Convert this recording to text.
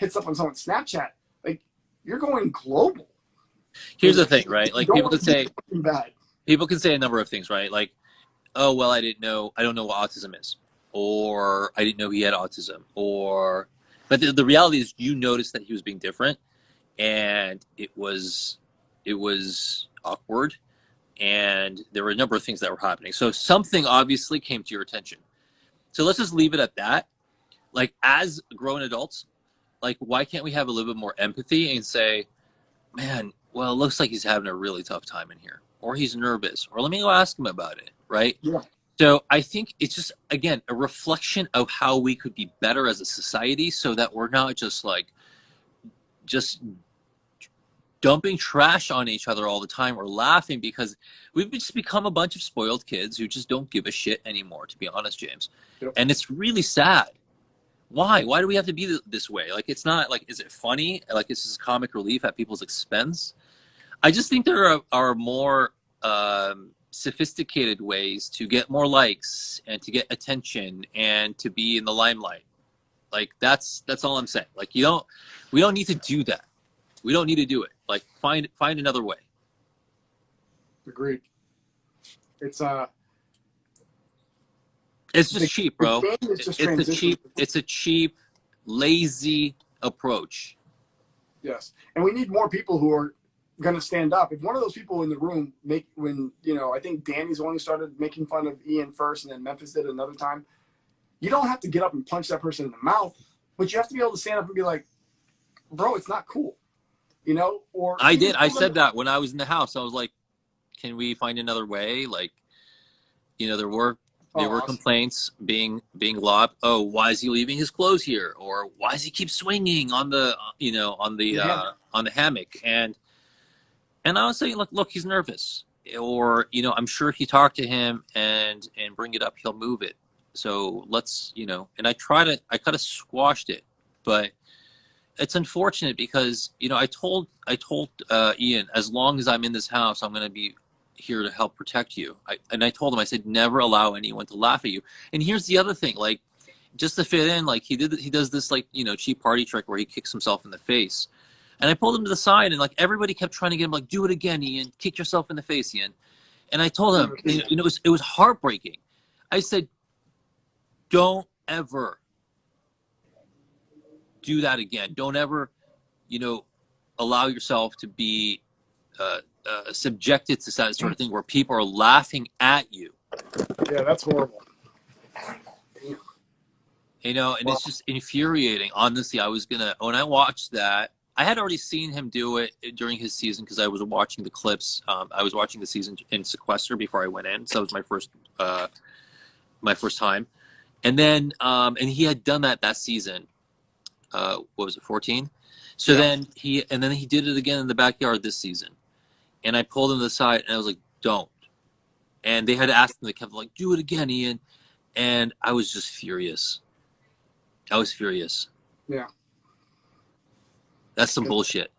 hits up on someone's Snapchat, like you're going global. Here's the thing, right? Like people can say a number of things, right? Like, oh, well, I don't know what autism is, or I didn't know he had autism, but the reality is you noticed that he was being different, and it was awkward, and there were a number of things that were happening. So something obviously came to your attention. So let's just leave it at that. Like, as grown adults, like, why can't we have a little bit more empathy and say, man, well, it looks like he's having a really tough time in here, or he's nervous, or let me go ask him about it, right? Yeah. So I think it's just, again, a reflection of how we could be better as a society, so that we're not just dumping trash on each other all the time, or laughing, because we've just become a bunch of spoiled kids who just don't give a shit anymore, to be honest, James. Yep. And it's really sad. Why do we have to be this way? Like, it's not like, is it funny? Like, it's just comic relief at people's expense? I just think there are more sophisticated ways to get more likes and to get attention and to be in the limelight. Like, that's all I'm saying. Like, we don't need to do that. We don't need to do it. Like, find another way. Agreed. It's just cheap, bro. It's a cheap, lazy approach. Yes, and we need more people who are going to stand up. If one of those people in the room I think Danny's the one who started making fun of Ian first, and then Memphis did it another time. You don't have to get up and punch that person in the mouth, but you have to be able to stand up and be like, bro, it's not cool. Or I did. I said that when I was in the house. I was like, can we find another way? Like, there were complaints being lobbed. Oh, why is he leaving his clothes here? Or why does he keep swinging on the hammock? And I was saying, look, he's nervous. Or, I'm sure if you talk to him and bring it up, he'll move it. So let's, and I kind of squashed it, but it's unfortunate because, I told Ian, as long as I'm in this house, I'm going to be here to help protect you. I told him, I said, never allow anyone to laugh at you. And here's the other thing, like, just to fit in, like, he does this, like, cheap party trick where he kicks himself in the face. And I pulled him to the side, and, like, everybody kept trying to get him, like, do it again, Ian, kick yourself in the face, Ian. And I told him, it was heartbreaking. I said, don't ever do that again. Don't ever, allow yourself to be subjected to that sort of thing where people are laughing at you. Yeah, that's horrible. And it's just infuriating. Honestly, when I watched that, I had already seen him do it during his season because I was watching the clips. I was watching the season in sequester before I went in, so it was my first time. And then, and he had done that season. What was it, 14? So yeah. Then he did it again in the backyard this season. And I pulled him to the side, and I was like, don't. And they had asked him, they kept like, do it again, Ian. And I was just furious. I was furious. Yeah. That's some bullshit.